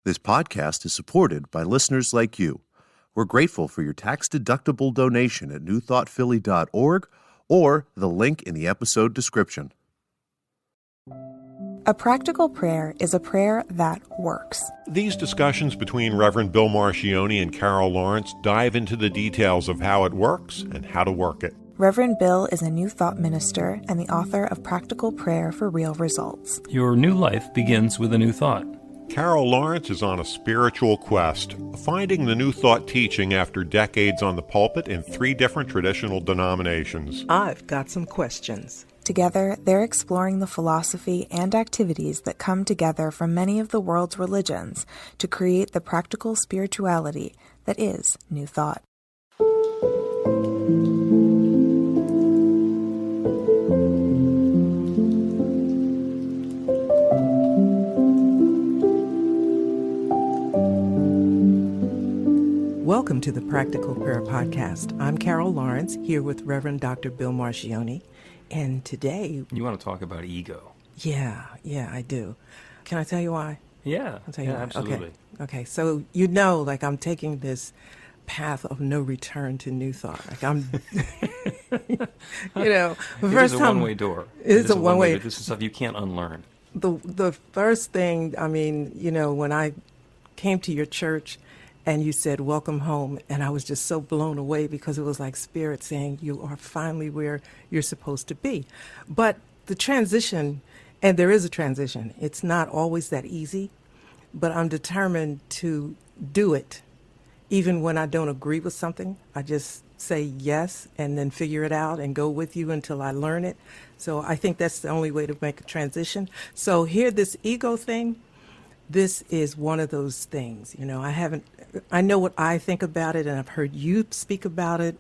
This podcast is supported by listeners like you. We're grateful for your tax-deductible donation at newthoughtphilly.org or the link in the episode description. A practical prayer is a prayer that works. These discussions between Reverend Bill Marcioni and Carol Lawrence dive into the details of how it works and how to work it. Reverend Bill is a New Thought minister and the author of Practical Prayer for Real Results. Your new life begins with a new thought. Carol Lawrence is on a spiritual quest, finding the New Thought teaching after decades on the pulpit in 3 different traditional denominations. I've got some questions. Together, they're exploring the philosophy and activities that come together from many of the world's religions to create the practical spirituality that is New Thought. Welcome to the Practical Prayer Podcast. I'm Carol Lawrence, here with Reverend Dr. Bill Marcioni. And today... You want to talk about ego. Yeah, I do. Can I tell you why? Yeah, I'll tell you why. absolutely. Okay, so I'm taking this path of no return to New Thought. Like I'm, the It first is a time... one-way door. It is a one-way... This is stuff you can't unlearn. The first thing, when I came to your church and you said, welcome home, and I was just so blown away because it was like Spirit saying, you are finally where you're supposed to be. But the transition, and there is a transition, it's not always that easy, but I'm determined to do it. Even when I don't agree with something, I just say yes and then figure it out and go with you until I learn it. So I think that's the only way to make a transition. So here, this ego thing, this is one of those things. I know what I think about it, and I've heard you speak about it,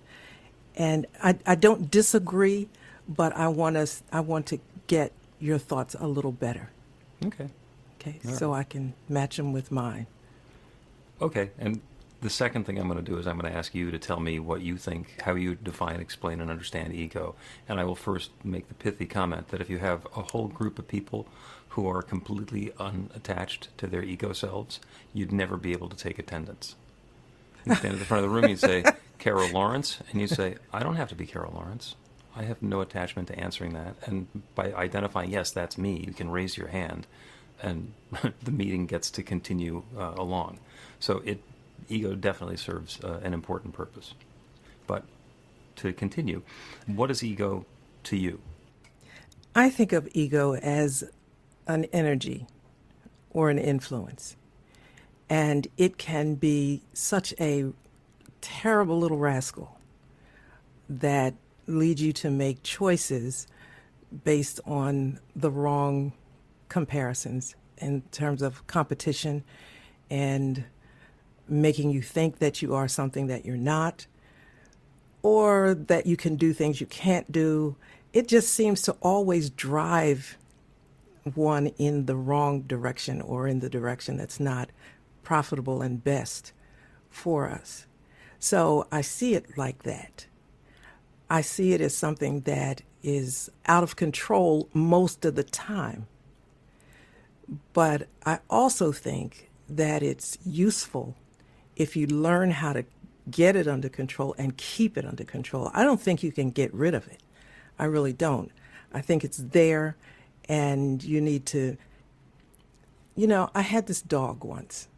and I don't disagree, but I want to get your thoughts a little better. Okay, so I can match them with mine. Okay, and the second thing I'm going to do is I'm going to ask you to tell me what you think, how you define, explain, and understand ego. And I will first make the pithy comment that if you have a whole group of people who are completely unattached to their ego selves, you'd never be able to take attendance. You stand at the front of the room, you say, Carol Lawrence, and you say, I don't have to be Carol Lawrence. I have no attachment to answering that. And by identifying, yes, that's me, you can raise your hand, and the meeting gets to continue along. So ego definitely serves an important purpose. But to continue, what is ego to you? I think of ego as an energy or an influence. And it can be such a terrible little rascal that leads you to make choices based on the wrong comparisons in terms of competition and making you think that you are something that you're not, or that you can do things you can't do. It just seems to always drive one in the wrong direction or in the direction that's not profitable and best for us. So I see it like that. I see it as something that is out of control most of the time. But I also think that it's useful if you learn how to get it under control and keep it under control. I don't think you can get rid of it. I really don't. I think it's there, and you need to... I had this dog once,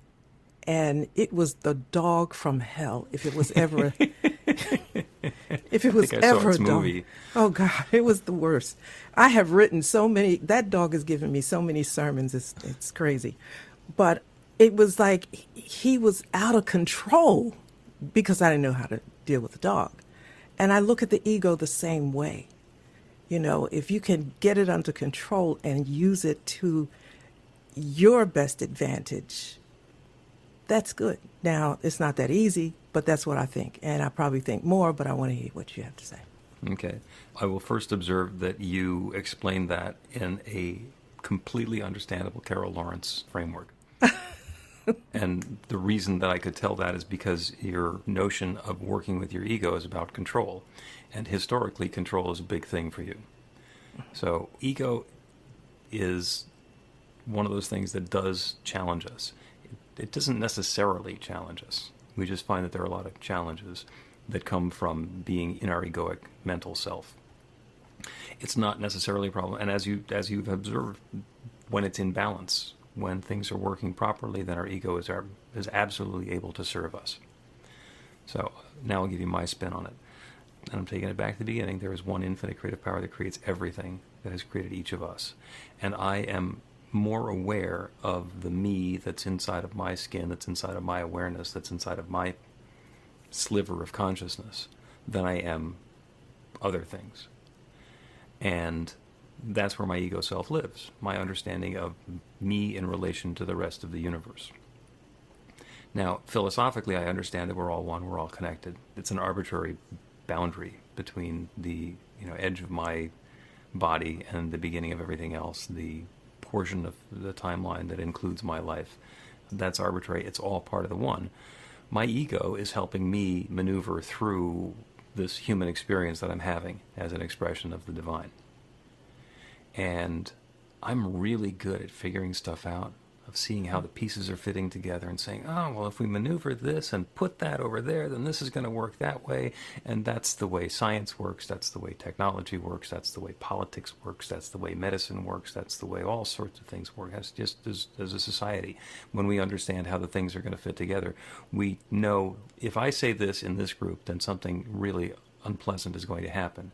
and it was the dog from hell, if it was ever... if it was ever a dog. Movie. Oh, God, it was the worst. I have written so many... That dog has given me so many sermons, it's crazy. But it was like he was out of control because I didn't know how to deal with the dog. And I look at the ego the same way. If you can get it under control and use it to your best advantage, that's good. Now, it's not that easy, but that's what I think. And I probably think more, but I want to hear what you have to say. Okay. I will first observe that you explained that in a completely understandable Carol Lawrence framework. And the reason that I could tell that is because your notion of working with your ego is about control. And historically, control is a big thing for you. So ego is one of those things that does challenge us. it doesn't necessarily challenge us. We just find that there are a lot of challenges that come from being in our egoic mental self. It's not necessarily a problem. And as you've observed, when it's in balance, when things are working properly, then our ego is absolutely able to serve us. So now I'll give you my spin on it. And I'm taking it back to the beginning. There is one infinite creative power that creates everything, that has created each of us. And I am more aware of the me that's inside of my skin, that's inside of my awareness, that's inside of my sliver of consciousness, than I am other things. And that's where my ego self lives, my understanding of me in relation to the rest of the universe. Now, philosophically, I understand that we're all one, we're all connected. It's an arbitrary boundary between the edge of my body and the beginning of everything else, the portion of the timeline that includes my life. That's arbitrary. It's all part of the one. My ego is helping me maneuver through this human experience that I'm having as an expression of the divine. And I'm really good at figuring stuff out, of seeing how the pieces are fitting together and saying, oh, well, if we maneuver this and put that over there, then this is going to work that way. And that's the way science works. That's the way technology works. That's the way politics works. That's the way medicine works. That's the way all sorts of things work. That's just as a society. When we understand how the things are going to fit together, we know if I say this in this group, then something really unpleasant is going to happen.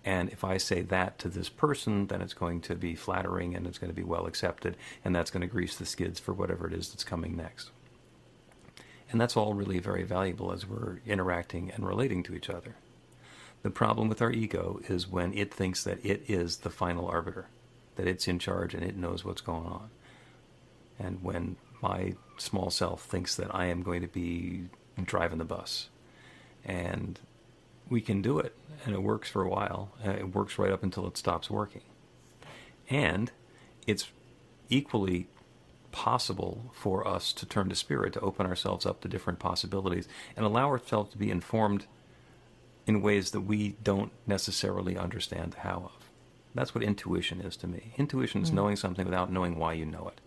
And if I say that to this person, then it's going to be flattering and it's going to be well accepted, and that's going to grease the skids for whatever it is that's coming next. And that's all really very valuable as we're interacting and relating to each other. The problem with our ego is when it thinks that it is the final arbiter, that it's in charge and it knows what's going on. And when my small self thinks that I am going to be driving the bus, and we can do it, and it works for a while. It works right up until it stops working. And it's equally possible for us to turn to spirit, to open ourselves up to different possibilities, and allow ourselves to be informed in ways that we don't necessarily understand the how of. That's what intuition is to me. Intuition is knowing something without knowing why you know it.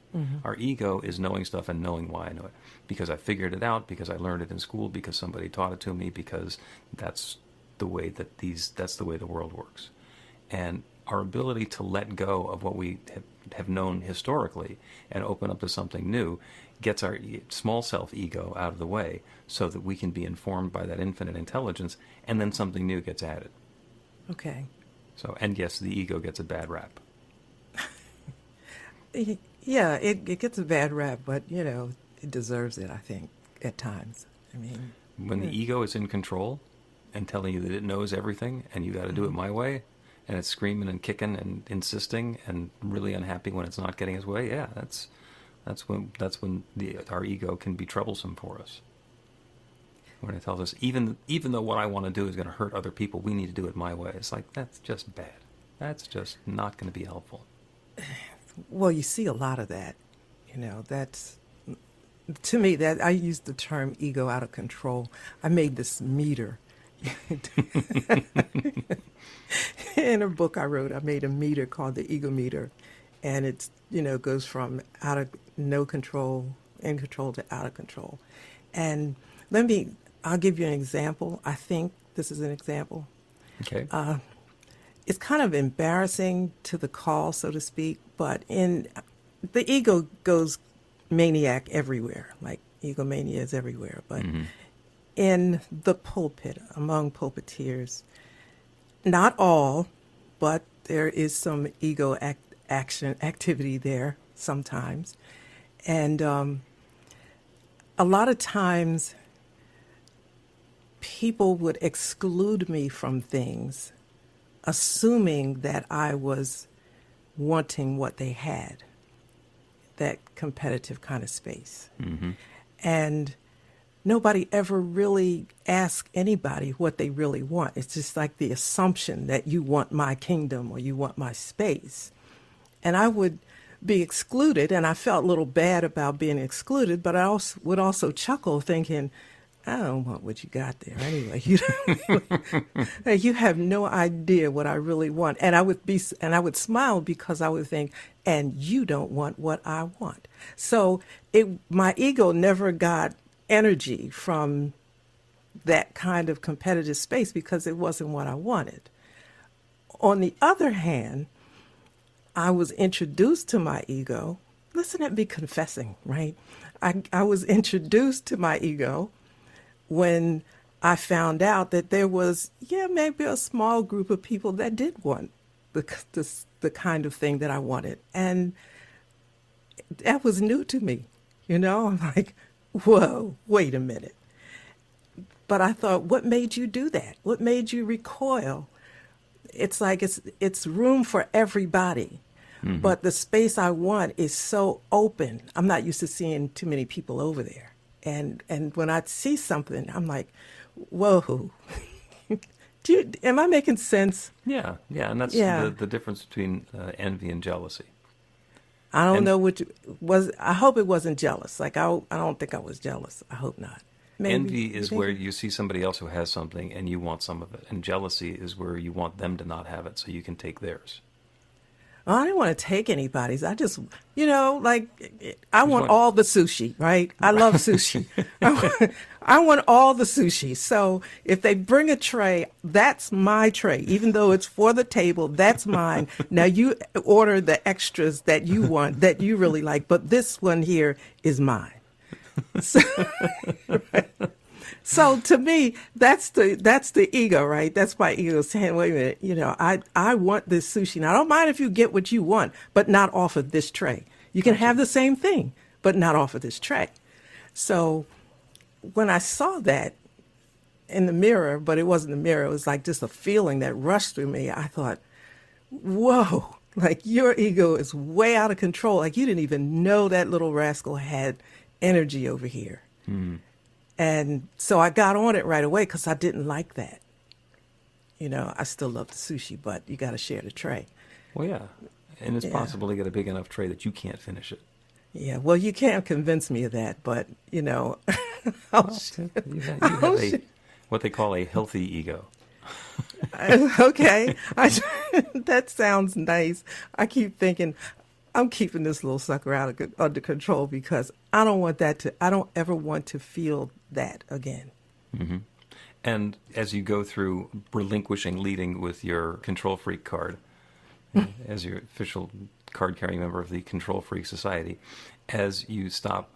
Our ego is knowing stuff and knowing why I know it. Because I figured it out, because I learned it in school, because somebody taught it to me, because that's the way that's the way the world works. And our ability to let go of what we have known historically and open up to something new gets our small self ego out of the way so that we can be informed by that infinite intelligence, and then something new gets added. Okay. So, and yes, the ego gets a bad rap. Yeah, it gets a bad rap, but, it deserves it, I think, at times. I mean, when the ego is in control and telling you that it knows everything and you got to do it my way, and it's screaming and kicking and insisting and really unhappy when it's not getting its way, yeah, that's when our ego can be troublesome for us. When it tells us, even though what I want to do is going to hurt other people, we need to do it my way. It's like, that's just bad. That's just not going to be helpful. Well, you see a lot of that. That's, to me, that I use the term ego out of control. I made this meter. In a book I wrote, I made a meter called the ego meter, and it's goes from no control, in control, to out of control. And I'll give you an example. I think this is an example. Okay. It's kind of embarrassing to the call, so to speak, but the ego goes maniac everywhere, like egomania is everywhere, but in the pulpit, among pulpiteers, not all, but there is some ego activity there sometimes. And a lot of times people would exclude me from things, assuming that I was wanting what they had, that competitive kind of space. And nobody ever really asks anybody what they really want. It's just like the assumption that you want my kingdom or you want my space. And I would be excluded, and I felt a little bad about being excluded, but I would also chuckle thinking, I don't want what you got there anyway. You have no idea what I really want. And I would smile because I would think, and you don't want what I want. So my ego never got energy from that kind of competitive space because it wasn't what I wanted. On the other hand, I was introduced to my ego. Listen at me confessing, right? I was introduced to my ego when I found out that there was, maybe a small group of people that did want the kind of thing that I wanted. And that was new to me. I'm like, whoa, wait a minute. But I thought, what made you do that? What made you recoil? It's like it's room for everybody. Mm-hmm. But the space I want is so open. I'm not used to seeing too many people over there. And when I see something, I'm like, whoa. Am I making sense? Yeah, and that's the difference between envy and jealousy. I don't know which was. I hope it wasn't jealous. Like I don't think I was jealous. I hope not. Maybe. Envy is where you see somebody else who has something and you want some of it, and jealousy is where you want them to not have it so you can take theirs. I didn't want to take anybody's. I just, I want all the sushi, right? I love sushi. I want all the sushi. So if they bring a tray, that's my tray. Even though it's for the table, that's mine. Now you order the extras that you want, that you really like, but this one here is mine. So, right? So to me, that's the ego, right? That's my ego saying, wait a minute, I want this sushi. Now, I don't mind if you get what you want, but not off of this tray. You can have the same thing, but not off of this tray. So when I saw that in the mirror, but it wasn't the mirror, it was like just a feeling that rushed through me. I thought, whoa, like your ego is way out of control. Like you didn't even know that little rascal had energy over here. Mm. And so I got on it right away because I didn't like that. I still love the sushi, but you got to share the tray. Well, yeah. And it's possible to get a big enough tray that you can't finish it. Yeah, well, you can't convince me of that, but, you have what they call a healthy ego. Okay. That sounds nice. I keep thinking, I'm keeping this little sucker under control because I don't ever want to feel that again. Mm-hmm. And as you go through relinquishing leading with your Control Freak card, as your official card-carrying member of the Control Freak Society, as you stop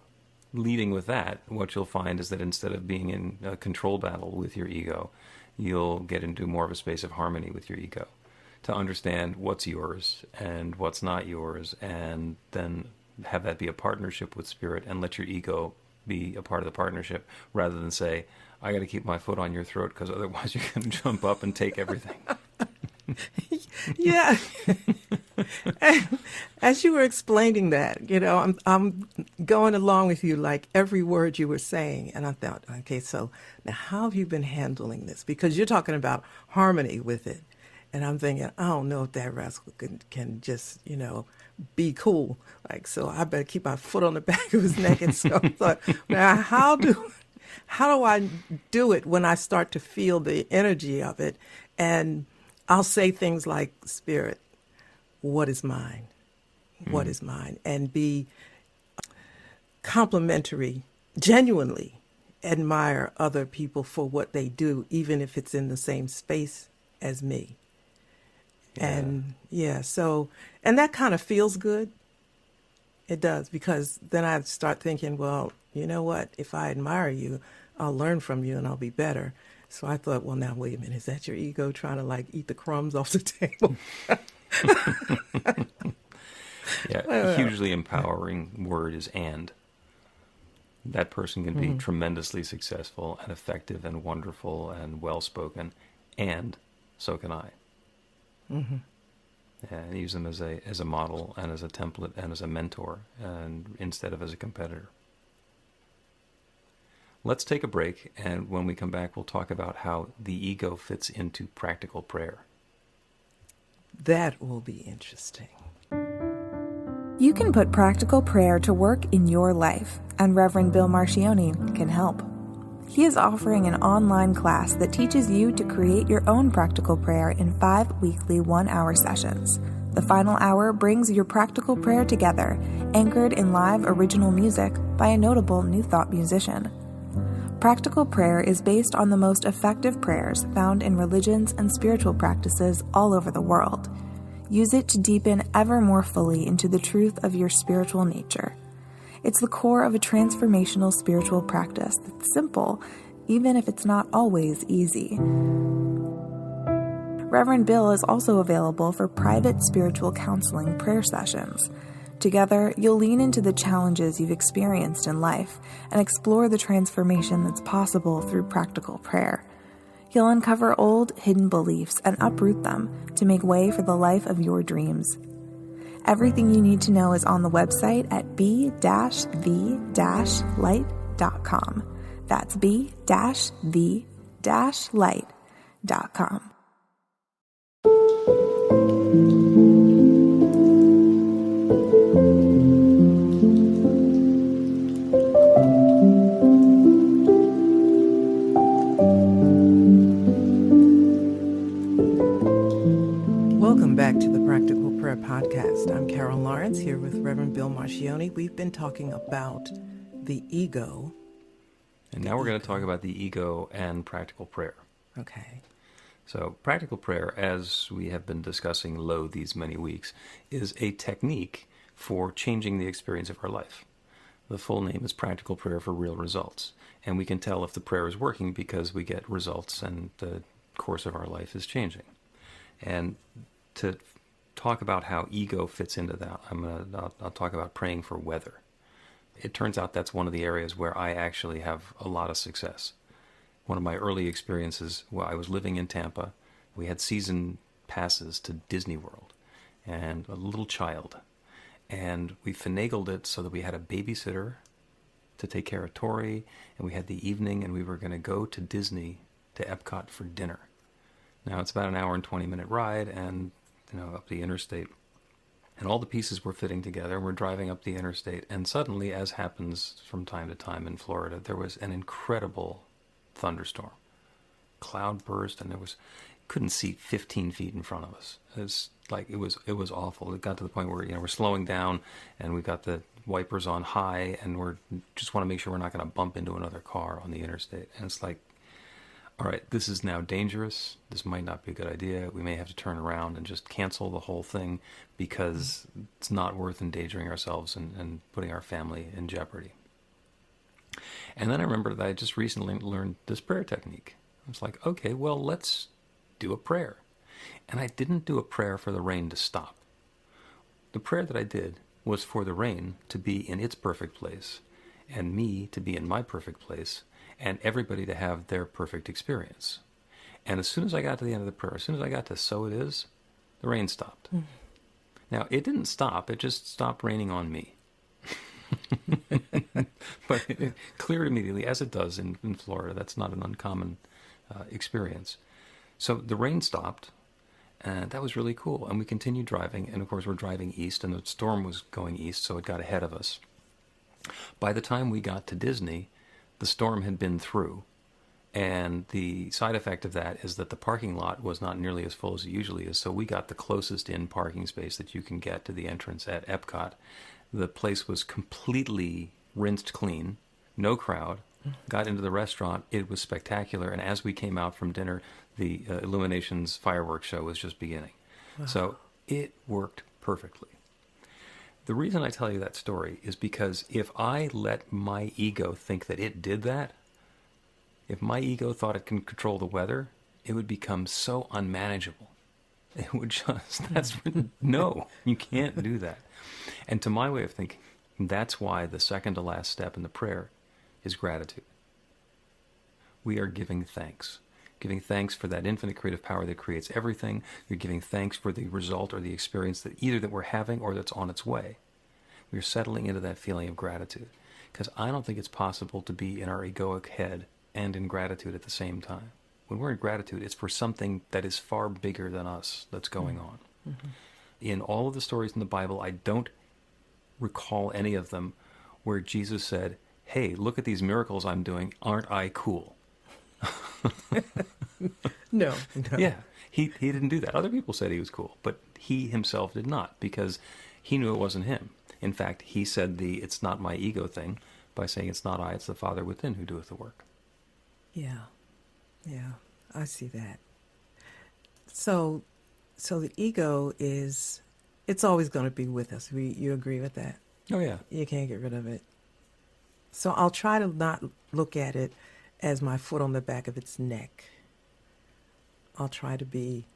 leading with that, what you'll find is that instead of being in a control battle with your ego, you'll get into more of a space of harmony with your ego, to understand what's yours and what's not yours, and then have that be a partnership with spirit and let your ego be a part of the partnership rather than say, I got to keep my foot on your throat because otherwise you're going to jump up and take everything. Yeah. As you were explaining that, I'm going along with you like every word you were saying. And I thought, okay, so now how have you been handling this? Because you're talking about harmony with it. And I'm thinking, I don't know if that rascal can just, be cool. Like, so I better keep my foot on the back of his neck. And so I thought, now how do I do it when I start to feel the energy of it? And I'll say things like, Spirit, what is mine? What is mine? And be complimentary, genuinely admire other people for what they do, even if it's in the same space as me. Yeah. And that kind of feels good. It does, because then I start thinking, well, you know what? If I admire you, I'll learn from you and I'll be better. So I thought, well, now, wait a minute. Is that your ego trying to eat the crumbs off the table? Yeah, a hugely empowering word is "and." That person can be tremendously successful and effective and wonderful and well-spoken, and so can I. Mm-hmm. And use them as a model and as a template and as a mentor, and instead of as a competitor. Let's take a break, and when we come back, we'll talk about how the ego fits into practical prayer. That will be interesting. You can put practical prayer to work in your life, and Reverend Bill Marcioni can help. He is offering an online class that teaches you to create your own practical prayer in 5 weekly 1-hour sessions. The final hour brings your practical prayer together, anchored in live original music by a notable New Thought musician. Practical prayer is based on the most effective prayers found in religions and spiritual practices all over the world. Use it to deepen ever more fully into the truth of your spiritual nature. It's the core of a transformational spiritual practice that's simple, even if it's not always easy. Reverend Bill is also available for private spiritual counseling prayer sessions. Together, you'll lean into the challenges you've experienced in life and explore the transformation that's possible through practical prayer. You'll uncover old, hidden beliefs and uproot them to make way for the life of your dreams. Everything you need to know is on the website at b-v-light.com. That's b-v-light.com. Welcome back to the Practical Prayer Podcast. I'm Carol Lawrence here with Reverend Bill Marchioni. We've been talking about the ego. And now we're going to talk about the ego and practical prayer. Okay. So practical prayer, as we have been discussing these many weeks, is a technique for changing the experience of our life. The full name is Practical Prayer for Real Results. And we can tell if the prayer is working because we get results and the course of our life is changing. And to talk about how ego fits into that, I'll talk about praying for weather. It turns out that's one of the areas where I actually have a lot of success. One of my early experiences, I was living in Tampa. We had season passes to Disney World and a little child. And we finagled it so that we had a babysitter to take care of Tori, and we had the evening, and we were going to go to Disney, to Epcot for dinner. Now, it's about an hour and 20-minute ride, and up the interstate. And all the pieces were fitting together. We're driving up the interstate, and suddenly, as happens from time to time in Florida, there was an incredible thunderstorm. Cloud burst, and couldn't see 15 feet in front of us. It was awful. It got to the point where we're slowing down, and we've got the wipers on high, and we're just want to make sure we're not going to bump into another car on the interstate. And it's like, all right, this is now dangerous. This might not be a good idea. We may have to turn around and just cancel the whole thing because it's not worth endangering ourselves and putting our family in jeopardy. And then I remember that I just recently learned this prayer technique. I was like, okay, well, let's do a prayer. And I didn't do a prayer for the rain to stop. The prayer that I did was for the rain to be in its perfect place and me to be in my perfect place and everybody to have their perfect experience. And as soon as I got to the end of the prayer, as soon as I got to "so it is," the rain stopped. Now, it didn't stop. It just stopped raining on me. But it cleared immediately, as it does in Florida. That's not an uncommon experience. So the rain stopped, and that was really cool. And we continued driving, and of course we're driving east, and the storm was going east, so it got ahead of us. By the time we got to Disney, the storm had been through, and the side effect of that is that the parking lot was not nearly as full as it usually is, so we got the closest in parking space that you can get to the entrance at Epcot. The place was completely rinsed clean, no crowd. Got into the restaurant, it was spectacular, and as we came out from dinner, the Illuminations fireworks show was just beginning. Wow. So it worked perfectly. The reason I tell you that story is because if I let my ego think that it did that, if my ego thought it can control the weather, it would become so unmanageable. It would just, no, you can't do that. And to my way of thinking, that's why the second to last step in the prayer is gratitude. We are giving thanks. Giving thanks for that infinite creative power that creates everything. You're giving thanks for the result or the experience that either that we're having or that's on its way. We're settling into that feeling of gratitude. Because I don't think it's possible to be in our egoic head and in gratitude at the same time. When we're in gratitude, it's for something that is far bigger than us that's going on. Mm-hmm. In all of the stories in the Bible, I don't recall any of them where Jesus said, hey, look at these miracles I'm doing. Aren't I cool? No. Yeah, he didn't do that. Other people said he was cool, but he himself did not, because he knew it wasn't him. In fact, he said the "it's not my ego" thing by saying it's not I, it's the Father within who doeth the work. Yeah, I see that. So the ego it's always going to be with us. You agree with that? Oh yeah. You can't get rid of it. So I'll try to not look at it as my foot on the back of its neck. I'll try to be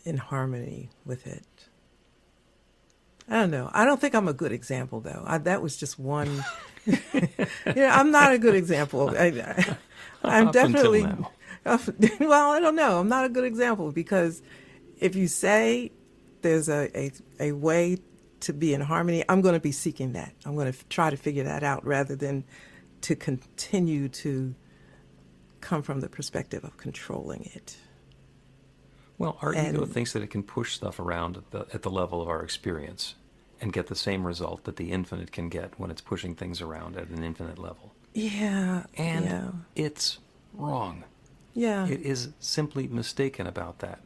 in harmony with it. I don't know. I don't think I'm a good example, though. That was just one. I'm not a good example. I'm Up definitely. until Well, I don't know. I'm not a good example, because if you say there's a way to be in harmony, I'm going to be seeking that. I'm going to try to figure that out rather than to continue to come from the perspective of controlling it. Well, our ego thinks that it can push stuff around at the level of our experience and get the same result that the infinite can get when it's pushing things around at an infinite level. Yeah. And it's wrong. Yeah. It is simply mistaken about that.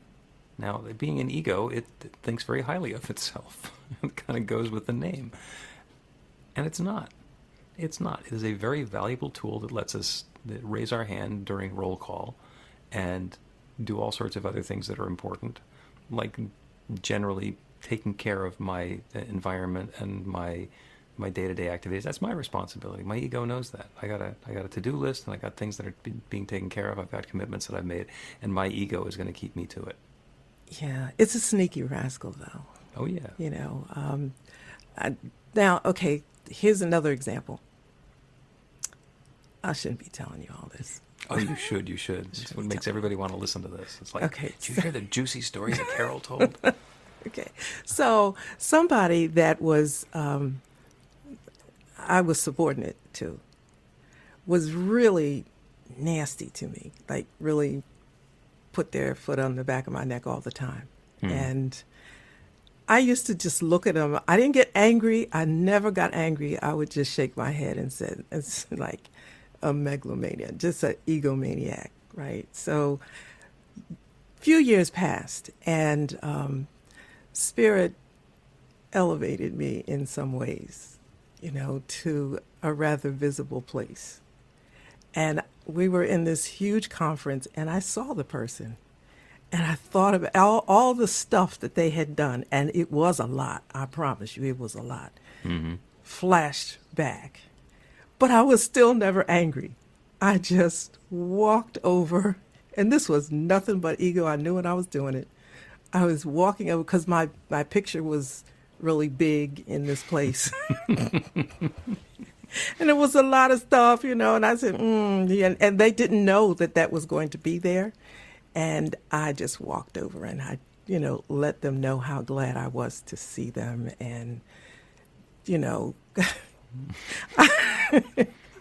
Now, being an ego, it thinks very highly of itself. It kind of goes with the name. And it's not. It's not. It is a very valuable tool that lets us raise our hand during roll call and do all sorts of other things that are important, like generally taking care of my environment and my day-to-day activities. That's my responsibility. My ego knows that. I got a to-do list, and I got things that are being taken care of. I've got commitments that I've made, and my ego is going to keep me to it. Yeah. It's a sneaky rascal, though. Oh yeah. Now, okay, here's another example. I shouldn't be telling you all this. Oh, you should. It's what makes everybody want to listen to this. It's like, okay, did you hear the juicy story that Carol told? Okay. So somebody that was I was subordinate to was really nasty to me, like really put their foot on the back of my neck all the time. And I used to just look at them. I didn't get angry. I never got angry. I would just shake my head and say, it's like a megalomaniac, just an egomaniac, right? So a few years passed, and Spirit elevated me in some ways, to a rather visible place. And we were in this huge conference, and I saw the person. And I thought about all the stuff that they had done, and it was a lot. I promise you, it was a lot. Mm-hmm. Flashed back. But I was still never angry. I just walked over, and this was nothing but ego. I knew when I was doing it. I was walking over because my picture was really big in this place. And it was a lot of stuff, and I said, yeah. And they didn't know that was going to be there. And I just walked over and I, let them know how glad I was to see them. And,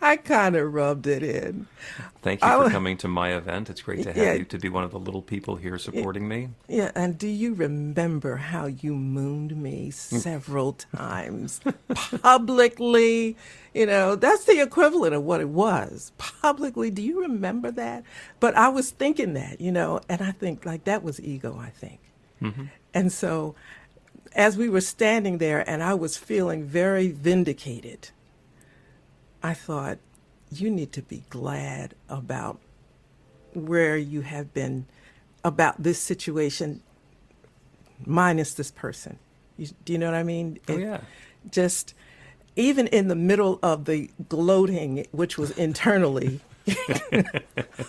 I kind of rubbed it in. Thank you for coming to my event. It's great to have you to be one of the little people here supporting me. Yeah, and do you remember how you mooned me several times publicly? That's the equivalent of what it was. Publicly, do you remember that? But I was thinking that, and I think like that was ego, I think. Mm-hmm. And so as we were standing there and I was feeling very vindicated, I thought, you need to be glad about where you have been about this situation, minus this person. Do you know what I mean? Oh, yeah. Just even in the middle of the gloating, which was internally,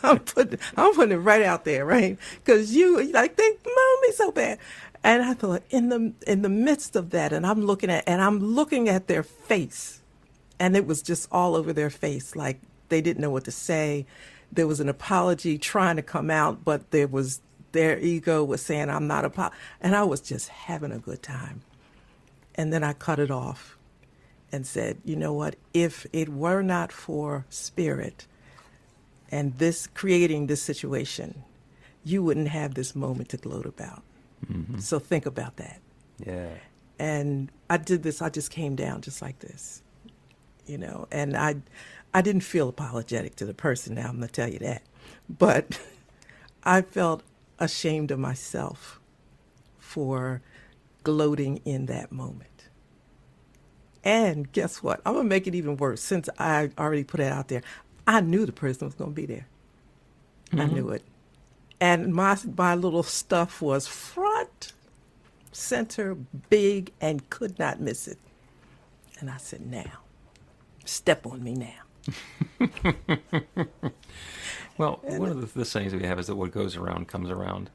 I'm putting it right out there, right? Because they moan me so bad. And I thought, in the midst of that, and I'm looking at their face. And it was just all over their face, like they didn't know what to say. There was an apology trying to come out, but their ego was saying, I'm not and I was just having a good time. And then I cut it off and said, you know what? If it were not for Spirit and this creating this situation, you wouldn't have this moment to gloat about. Mm-hmm. So think about that. Yeah. And I did this. I just came down just like this. and I didn't feel apologetic to the person. Now I'm going to tell you that, but I felt ashamed of myself for gloating in that moment. And guess what? I'm going to make it even worse. Since I already put it out there, I knew the person was going to be there. I knew it. And my little stuff was front, center, big, and could not miss it. And I said, now, step on me now. Well, one of the sayings we have is that what goes around comes around.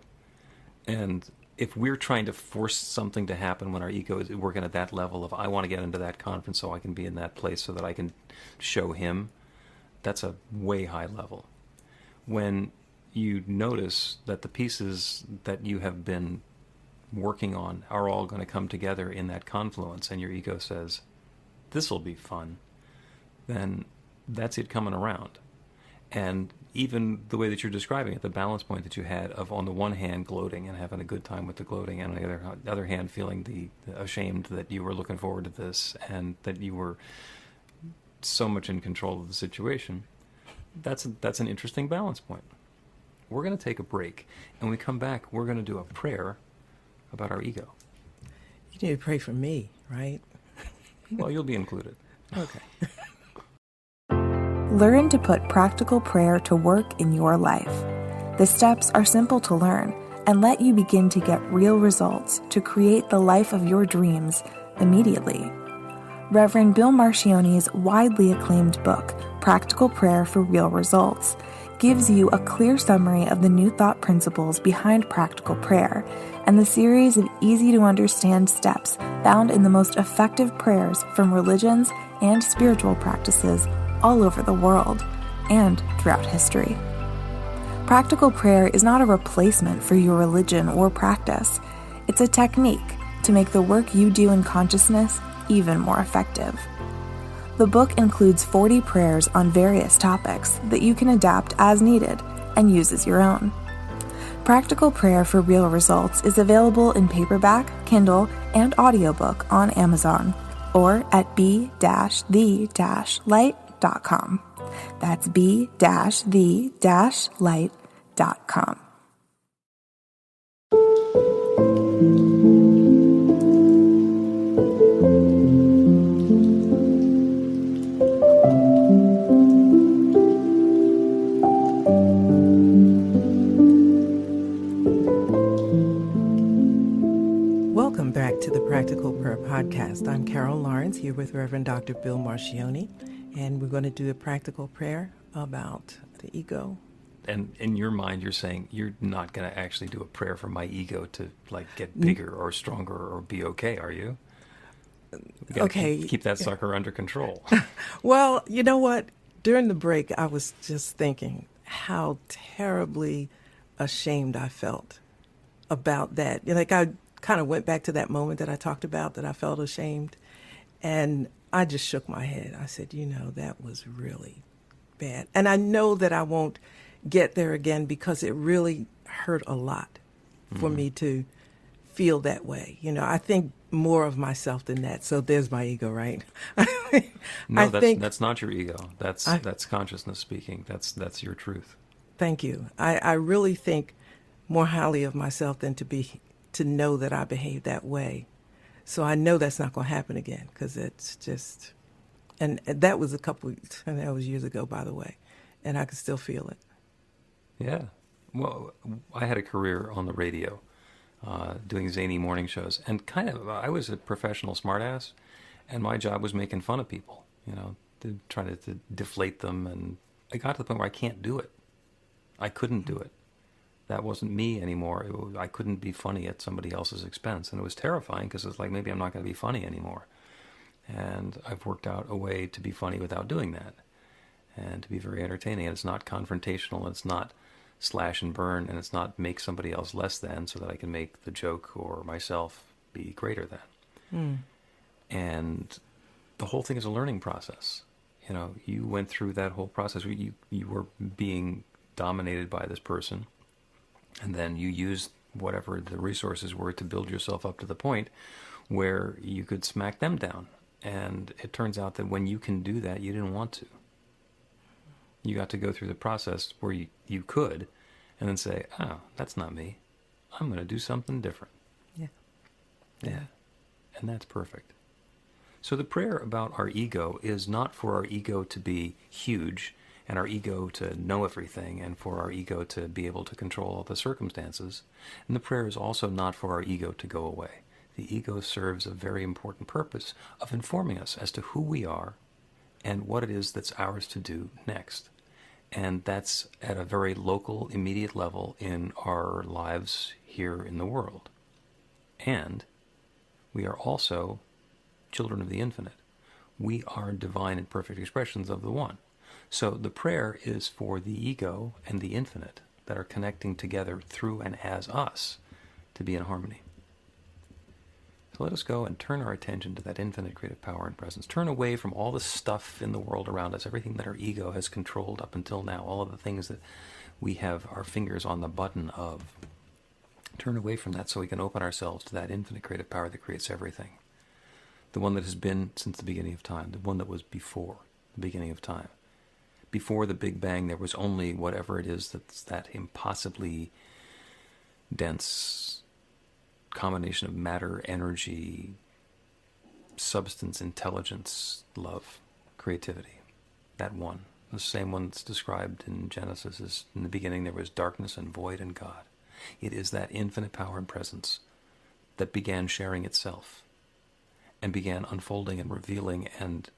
And if we're trying to force something to happen when our ego is working at that level of, I want to get into that conference so I can be in that place so that I can show him, that's a way high level. When you notice that the pieces that you have been working on are all going to come together in that confluence, and your ego says, this will be fun, then that's it coming around. And even the way that you're describing it, the balance point that you had of, on the one hand, gloating and having a good time with the gloating, and on the other hand, feeling the ashamed that you were looking forward to this and that you were so much in control of the situation, that's an interesting balance point. We're going to take a break, and when we come back, we're going to do a prayer about our ego. You need to pray for me, right? Well, you'll be included. Okay. Learn to put practical prayer to work in your life. The steps are simple to learn and let you begin to get real results to create the life of your dreams immediately. Reverend Bill Marcione's widely acclaimed book, Practical Prayer for Real Results, gives you a clear summary of the New Thought principles behind practical prayer and the series of easy-to-understand steps found in the most effective prayers from religions and spiritual practices all over the world and throughout history. Practical prayer is not a replacement for your religion or practice. It's a technique to make the work you do in consciousness even more effective. The book includes 40 prayers on various topics that you can adapt as needed and use as your own. Practical Prayer for Real Results is available in paperback, Kindle, and audiobook on Amazon or at b-the-light.com. That's b-the-light.com. Welcome back to the Practical Prayer Podcast. I'm Carol Lawrence here with Reverend Dr. Bill Marcione, and we're going to do a practical prayer about the ego. And in your mind, you're saying you're not going to actually do a prayer for my ego to like get bigger or stronger or be okay, are you? Okay. Keep that sucker under control. Well, you know what? During the break, I was just thinking how terribly ashamed I felt about that. Like I kind of went back to that moment that I talked about, that I felt ashamed, and I just shook my head. I said, that was really bad. And I know that I won't get there again because it really hurt a lot for me to feel that way. I think more of myself than that. So there's my ego, right? No, that's not your ego. That's consciousness speaking. That's your truth. Thank you. I really think more highly of myself than to know that I behave that way. So I know that's not going to happen again because it's just, and that was that was years ago, by the way, and I can still feel it. Yeah. Well, I had a career on the radio doing zany morning shows, and I was a professional smartass, and my job was making fun of people, trying to deflate them, and I got to the point where I can't do it. I couldn't do it. That wasn't me anymore. I couldn't be funny at somebody else's expense. And it was terrifying because it's like, maybe I'm not going to be funny anymore. And I've worked out a way to be funny without doing that and to be very entertaining. And it's not confrontational. And it's not slash and burn. And it's not make somebody else less than so that I can make the joke or myself be greater than. And the whole thing is a learning process. You went through that whole process where you were being dominated by this person. And then you used whatever the resources were to build yourself up to the point where you could smack them down. And it turns out that when you can do that, you didn't want to. You got to go through the process where you could, and then say, oh, that's not me. I'm going to do something different. Yeah. And that's perfect. So the prayer about our ego is not for our ego to be huge and our ego to know everything and for our ego to be able to control all the circumstances. And the prayer is also not for our ego to go away. The ego serves a very important purpose of informing us as to who we are and what it is that's ours to do next. And that's at a very local, immediate level in our lives here in the world. And we are also children of the infinite. We are divine and perfect expressions of the one. So the prayer is for the ego and the infinite that are connecting together through and as us to be in harmony. So let us go and turn our attention to that infinite creative power and presence. Turn away from all the stuff in the world around us, everything that our ego has controlled up until now, all of the things that we have our fingers on the button of. Turn away from that so we can open ourselves to that infinite creative power that creates everything. The one that has been since the beginning of time, the one that was before the beginning of time. Before the Big Bang, there was only whatever it is that's that impossibly dense combination of matter, energy, substance, intelligence, love, creativity. That one. The same one that's described in Genesis as in the beginning there was darkness and void and God. It is that infinite power and presence that began sharing itself and began unfolding and revealing and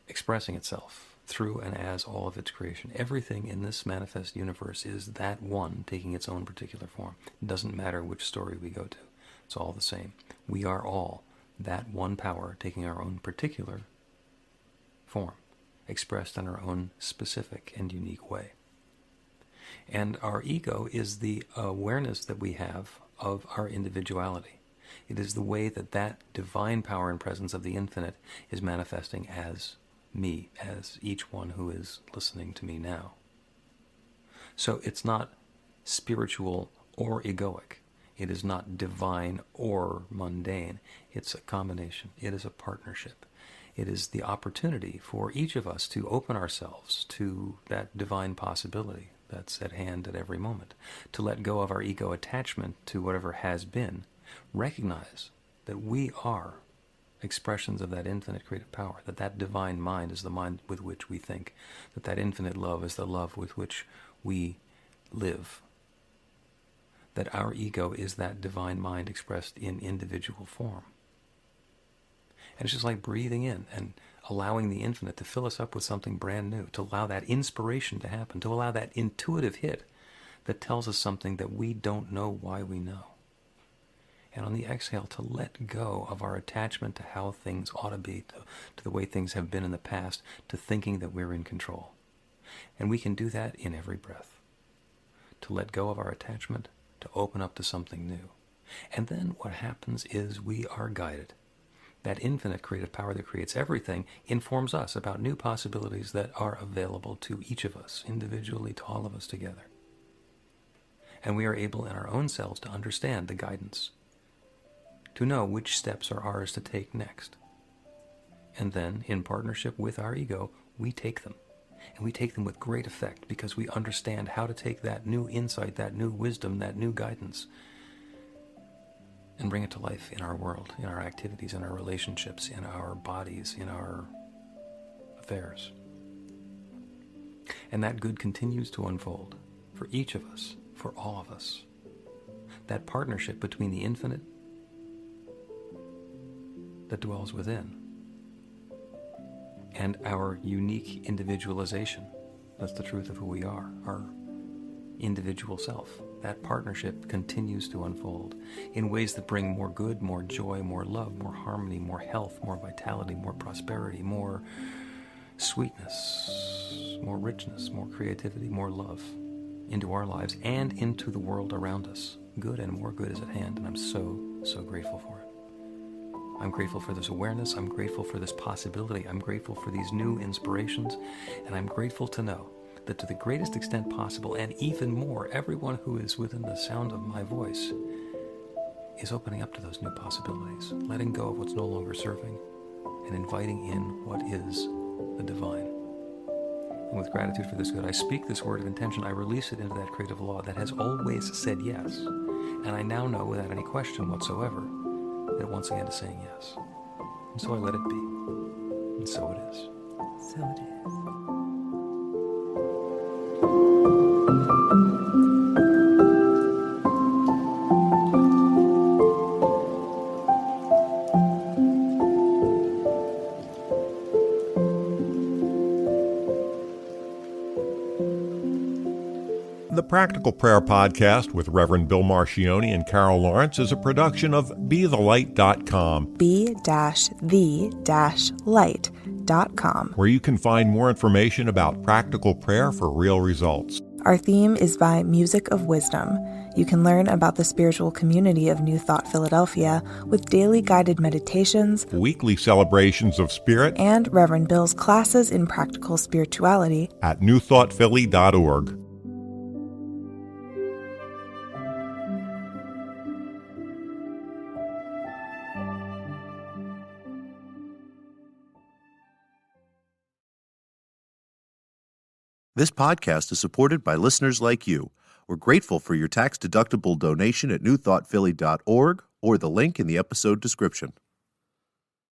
expressing itself through and as all of its creation. Everything in this manifest universe is that one taking its own particular form. It doesn't matter which story we go to. It's all the same. We are all that one power taking our own particular form, expressed in our own specific and unique way. And our ego is the awareness that we have of our individuality. It is the way that that divine power and presence of the infinite is manifesting as me, as each one who is listening to me now. So it's not spiritual or egoic. It is not divine or mundane. It's a combination. It is a partnership. It is the opportunity for each of us to open ourselves to that divine possibility that's at hand at every moment, to let go of our ego attachment to whatever has been, recognize that we are expressions of that infinite creative power, that that divine mind is the mind with which we think, that that infinite love is the love with which we live, that our ego is that divine mind expressed in individual form. And it's just like breathing in and allowing the infinite to fill us up with something brand new, to allow that inspiration to happen, to allow that intuitive hit that tells us something that we don't know why we know. And on the exhale, to let go of our attachment to how things ought to be, to the way things have been in the past, to thinking that we're in control. And we can do that in every breath. To let go of our attachment, to open up to something new. And then what happens is we are guided. That infinite creative power that creates everything informs us about new possibilities that are available to each of us, individually, to all of us together. And we are able in our own selves to understand the guidance, to know which steps are ours to take next. And then, in partnership with our ego, we take them. And we take them with great effect because we understand how to take that new insight, that new wisdom, that new guidance, and bring it to life in our world, in our activities, in our relationships, in our bodies, in our affairs. And that good continues to unfold for each of us, for all of us. That partnership between the infinite that dwells within and our unique individualization. That's the truth of who we are, our individual self. That partnership continues to unfold in ways that bring more good, more joy, more love, more harmony, more health, more vitality, more prosperity, more sweetness, more richness, more creativity, more love into our lives and into the world around us. Good and more good is at hand, and I'm so, so grateful for it. I'm grateful for this awareness. I'm grateful for this possibility. I'm grateful for these new inspirations, and I'm grateful to know that to the greatest extent possible, and even more, everyone who is within the sound of my voice is opening up to those new possibilities, letting go of what's no longer serving, and inviting in what is the divine. And with gratitude for this good, I speak this word of intention. I release it into that creative law that has always said yes. And I now know without any question whatsoever that it once again is saying yes. And so I let it be. And so it is. So it is. The Practical Prayer Podcast with Reverend Bill Marcioni and Carol Lawrence is a production of BeTheLight.com, be-the-light.com, where you can find more information about practical prayer for real results. Our theme is by Music of Wisdom. You can learn about the spiritual community of New Thought Philadelphia with daily guided meditations, Weekly celebrations of spirit, and Reverend Bill's classes in practical spirituality at newthoughtphilly.org. This podcast is supported by listeners like you. We're grateful for your tax-deductible donation at newthoughtphilly.org or the link in the episode description.